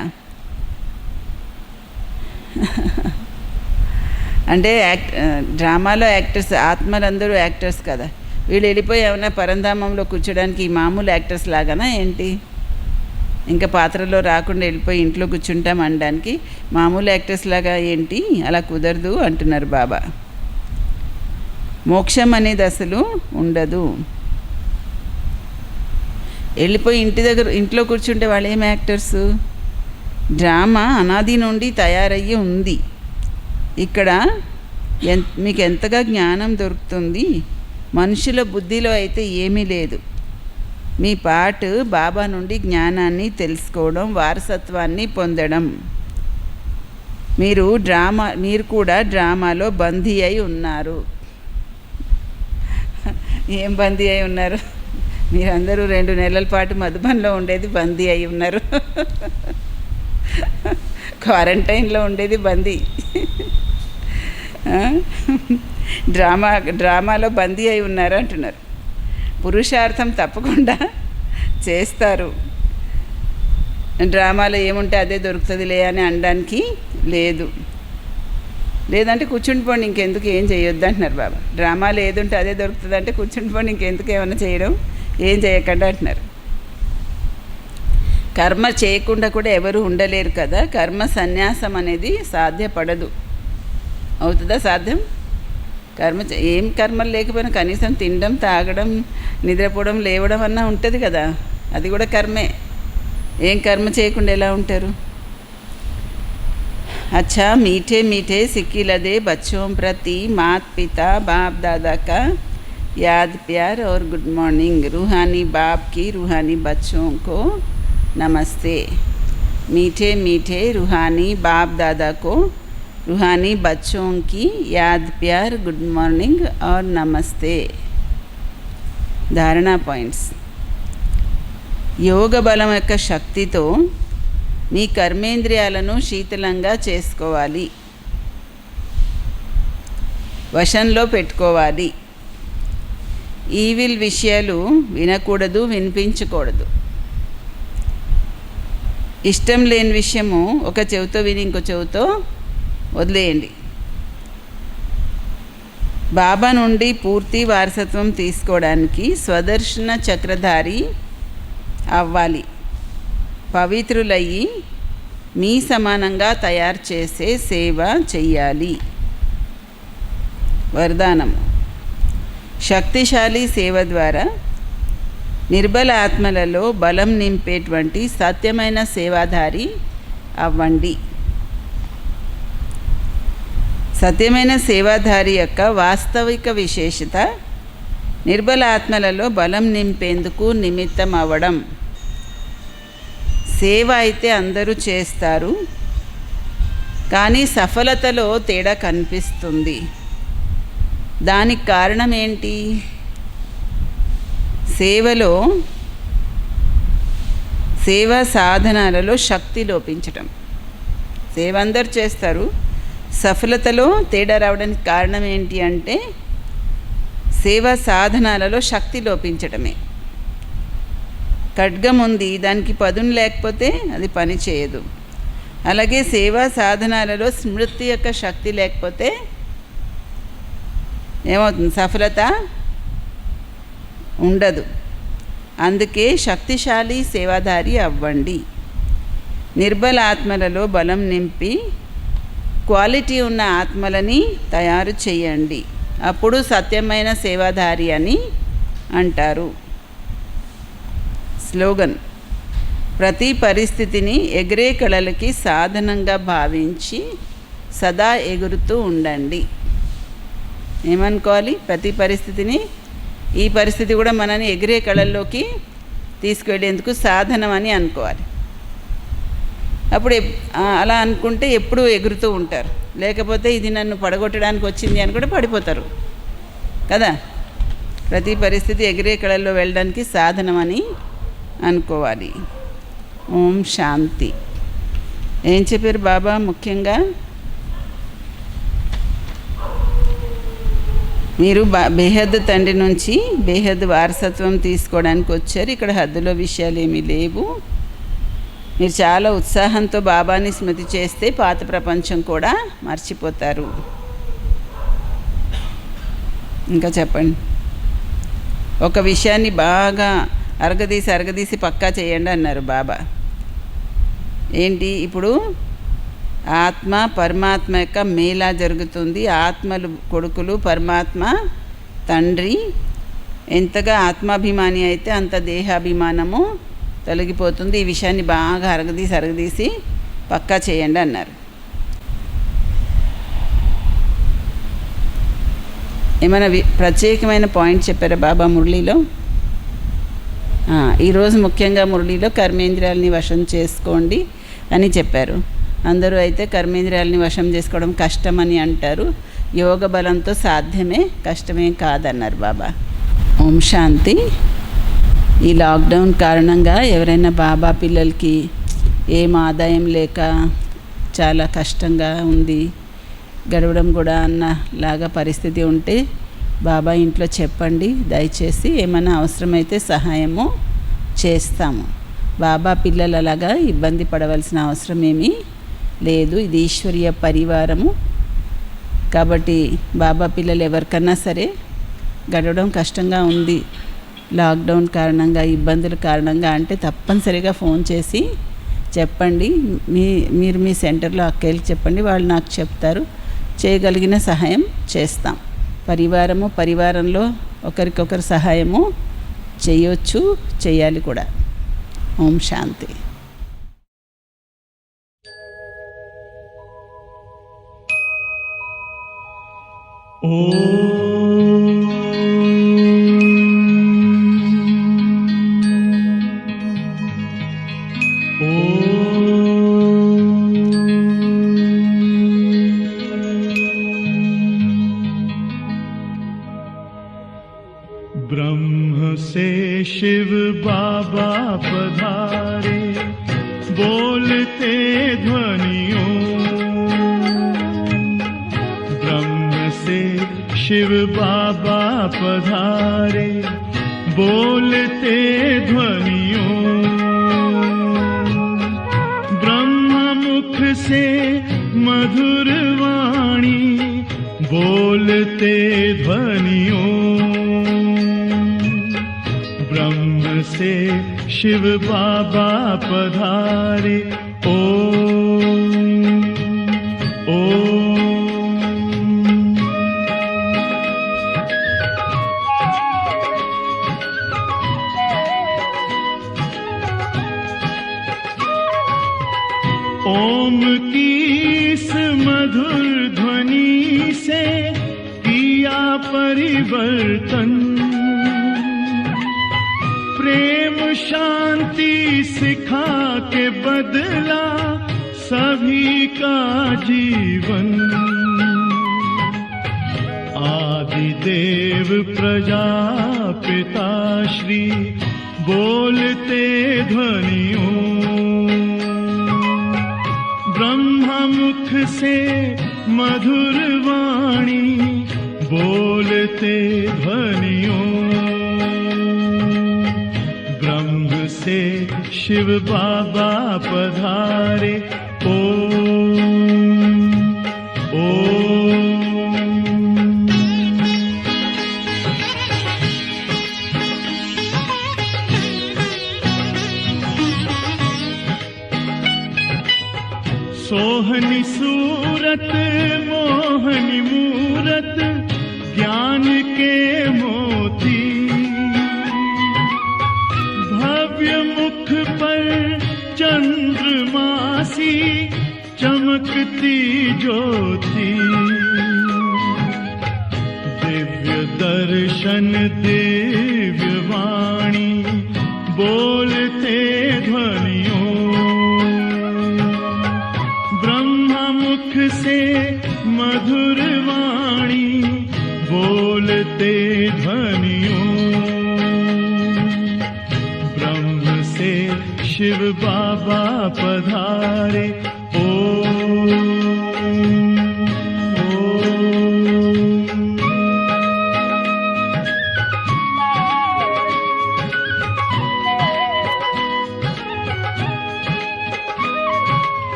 అంటే డ్రామాలో యాక్టర్స్, ఆత్మలందరూ యాక్టర్స్ కదా. వీళ్ళు వెళ్ళిపోయి ఏమైనా పరంధామంలో కూర్చోడానికి ఈ మామూలు యాక్టర్స్ లాగానా ఏంటి? ఇంకా పాత్రలో రాకుండా వెళ్ళిపోయి ఇంట్లో కూర్చుంటాం అనడానికి మామూలు యాక్టర్స్ లాగా ఏంటి? అలా కుదరదు అంటున్నారు బాబా. మోక్షం అనేది అసలు ఉండదు. వెళ్ళిపోయి ఇంట్లో కూర్చుంటే వాళ్ళు ఏం యాక్టర్స్? డ్రామా అనాది నుండి తయారయ్యి ఉంది. ఇక్కడ మీకు ఎంతగా జ్ఞానం దొరుకుతుంది? మనుషుల బుద్ధిలో అయితే ఏమీ లేదు. మీ పాటు బాబా నుండి జ్ఞానాన్ని తెలుసుకోవడం, వారసత్వాన్ని పొందడం. మీరు కూడా డ్రామాలో బందీ అయి ఉన్నారు. ఏం బందీ అయి ఉన్నారు? మీరందరూ 2 నెలల పాటు మధుబన్లో ఉండేది బందీ అయి ఉన్నారు. క్వారంటైన్లో ఉండేది బందీ. డ్రామాలో బందీ అయి ఉన్నారు అంటున్నారు. పురుషార్థం తప్పకుండా చేస్తారు. డ్రామాలో ఏముంటే అదే దొరుకుతుందిలే అని అనడానికి లేదు. లేదంటే కూర్చుండిపోండి, ఇంకెందుకు ఏం చేయొద్దు అంటున్నారు బాబా. డ్రామాలో ఏదుంటే అదే దొరుకుతుంది అంటే కూర్చుండిపోండి, ఇంకెందుకు ఏమైనా చేయడం, ఏం చేయకుండా అంటున్నారు. కర్మ చేయకుండా కూడా ఎవరు ఉండలేరు కదా. కర్మ సన్యాసం అనేది సాధ్యపడదు. అవుతుందా సాధ్యం? ఏం కర్మలు లేకపోయినా కనీసం తినడం, తాగడం, నిద్రపోవడం, లేవడం అన్నా ఉంటుంది కదా. అది కూడా కర్మే. ఏం కర్మ చేయకుండా ఎలా ఉంటారు? अच्छा मीठे मीठे सिक्की लदे बच्चों प्रति मात पिता बाप दादा का याद प्यार और गुड मॉर्निंग. रूहानी बाप की रूहानी बच्चों को नमस्ते. मीठे मीठे रूहानी बाप दादा को रूहानी बच्चों की याद प्यार गुड मॉर्निंग और नमस्ते. धारणा पॉइंट्स. యోగ బలం యొక్క శక్తితో మీ కర్మేంద్రియాలను శీతలంగా చేసుకోవాలి, వశంలో పెట్టుకోవాలి. ఈవిల్ విషయాలు వినకూడదు, వినిపించకూడదు. ఇష్టం లేని విషయము ఒక చెవితో విని ఇంకో చెవితో వదిలేయండి. బాబా నుండి పూర్తి వారసత్వం తీసుకోవడానికి స్వదర్శన చక్రధారి అవ్వాలి. పవిత్రులయ్యి మీ సమానంగా తయారు చేసే సేవ చెయ్యాలి. వరదానం. శక్తిశాలి సేవ ద్వారా నిర్బల ఆత్మలలో బలం నింపేటువంటి సత్యమైన సేవాధారి అవ్వండి. సత్యమైన సేవాధారి యొక్క వాస్తవిక విశేషత నిర్బల ఆత్మలలో బలం నింపేందుకు నిమిత్తం అవ్వడం. సేవ అయితే అందరూ చేస్తారు, కానీ సఫలతలో తేడా కనిపిస్తుంది. దానికి కారణం ఏంటి? సేవా సాధనాలలో శక్తి లోపించటం. సేవ అందరూ చేస్తారు, సఫలతలో తేడా రావడానికి కారణం ఏంటి అంటే సేవా సాధనాలలో శక్తి లోపించటమే. ఖడ్గం ఉంది, దానికి పదును లేకపోతే అది పని చేయదు. అలాగే సేవా సాధనాలలో స్మృతి యొక్క శక్తి లేకపోతే ఏమవుతుంది? సఫలత ఉండదు. అందుకే శక్తిశాలి సేవాధారి అవ్వండి. నిర్బల ఆత్మలలో బలం నింపి క్వాలిటీ ఉన్న ఆత్మలని తయారు చేయండి. అప్పుడు సత్యమైన సేవాధారి అని అంటారు. స్లోగన్. ప్రతి పరిస్థితిని ఎగిరే కళలకి సాధనంగా భావించి సదా ఎగురుతూ ఉండండి. ఏమనుకోవాలి? ప్రతి పరిస్థితిని, ఈ పరిస్థితి కూడా మనని ఎగిరే కళల్లోకి తీసుకువెళ్ళేందుకు సాధనం అని అనుకోవాలి. అప్పుడు అలా అనుకుంటే ఎప్పుడూ ఎగురుతూ ఉంటారు. లేకపోతే ఇది నన్ను పడగొట్టడానికి వచ్చింది అని కూడా పడిపోతారు కదా. ప్రతి పరిస్థితి ఎగిరే కళల్లో వెళ్ళడానికి సాధనం అని అనుకోవాలి. ఓం శాంతి. ఏం చెప్పారు బాబా? ముఖ్యంగా మీరు బేహద్ తండ్రి నుంచి బేహద్ వారసత్వం తీసుకోవడానికి వచ్చారు. ఇక్కడ హద్దులో విషయాలు ఏమీ లేవు. మీరు చాలా ఉత్సాహంతో బాబాని స్మృతి చేస్తే పాత ప్రపంచం కూడా మర్చిపోతారు. ఇంకా చెప్పండి. ఒక విషయాన్ని బాగా అరగదీసి పక్కా చేయండి అన్నారు బాబా. ఏంటి? ఇప్పుడు ఆత్మ పరమాత్మ యొక్క మేళా జరుగుతుంది. ఆత్మలు కొడుకులు, పరమాత్మ తండ్రి. ఎంతగా ఆత్మాభిమాని అయితే అంత దేహాభిమానము తొలగిపోతుంది. ఈ విషయాన్ని బాగా అరగదీసి పక్కా చేయండి అన్నారు. ఏమైనా ప్రత్యేకమైన పాయింట్ చెప్పారా బాబా మురళీలో? ఈరోజు ముఖ్యంగా మురళీలో కర్మేంద్రియాలని వశం చేసుకోండి అని చెప్పారు. అందరూ అయితే కర్మేంద్రియాలని వశం చేసుకోవడం కష్టమని అంటారు. యోగ బలంతో సాధ్యమే, కష్టమేం కాదన్నారు బాబా. ఓం శాంతి. ఈ లాక్డౌన్ కారణంగా ఎవరైనా బాబా పిల్లలకి ఏం ఆదాయం లేక చాలా కష్టంగా ఉంది, గడవడం కూడా అన్నలాగా పరిస్థితి ఉంటే బాబా ఇంట్లో చెప్పండి, దయచేసి ఏమైనా అవసరమైతే సహాయము చేస్తాము. బాబా పిల్లలు అలాగా ఇబ్బంది పడవలసిన అవసరం ఏమీ లేదు. ఇది ఈశ్వరీయ పరివారము కాబట్టి బాబా పిల్లలు ఎవరికన్నా సరే గడవడం కష్టంగా ఉంది లాక్డౌన్ కారణంగా, ఇబ్బందుల కారణంగా అంటే తప్పనిసరిగా ఫోన్ చేసి చెప్పండి. మీరు మీ సెంటర్లో అక్కయ్యకి చెప్పండి, వాళ్ళు నాకు చెప్తారు. చేయగలిగిన సహాయం చేస్తాం. పరివారంలో ఒకరికొకరు సహాయము చేయొచ్చు, చేయాలి కూడా. ఓం శాంతి. ब्रह्म से शिव बाबा पधारे, बोलते ध्वनियों। ब्रह्म से शिव बाबा पधारे, बोलते ध्वनियों। ब्रह्म मुख से मधुर वाणी, बोलते ध्वनियों। ब्रह्म से शिव बाबा पधारे, ओम ओम। ओम की इस मधुर ध्वनि से किया परिवर्तन, प्रेम शांति सिखा के बदला सभी का जीवन। आदि देव प्रजापिता श्री बोलते ध्वनियों। ब्रह्मा मुख से मधुर वाणी, बोलते ध्वनियों। ब्रह्म से शिव बाबा पधारे, ओम ओम। सोहनी सूरत मोहनी मूरत, ज्ञान के मोती। भव्य मुख पर चंद्रमासी, चमकती ज्योति। दिव्य दर्शन दिव्य वाणी, बोलते ध्वनियों। ब्रह्मा मुख से मधुर वाणी, बोलते ध्वनियों। ब्रह्म से शिव बाबा पधारे, ओम ओम।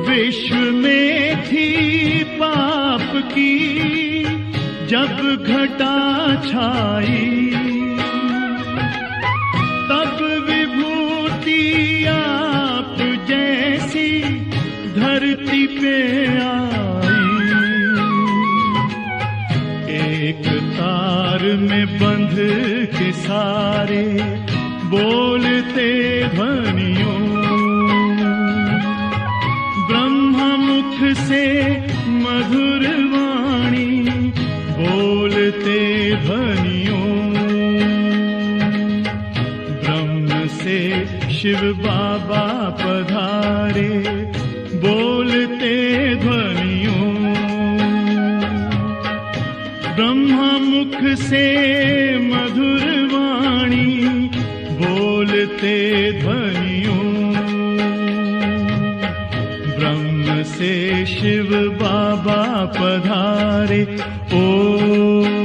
विश्व में थी पाप की जब घटा छाई, तब विभूति आप जैसी धरती पे आई। एक तार में बंध के सारे, बोलते ध्वनियों। ब्रह्मा मुख से मधुर वाणी, बोलते ध्वनियों। ब्रह्म से शिव बाबा पधारे, बोलते ध्वनियों। ब्रह्मा मुख से मधुर वाणी, बोलते ध्वनियों, ब्रह्म से शिव बाबा पधारे। ओ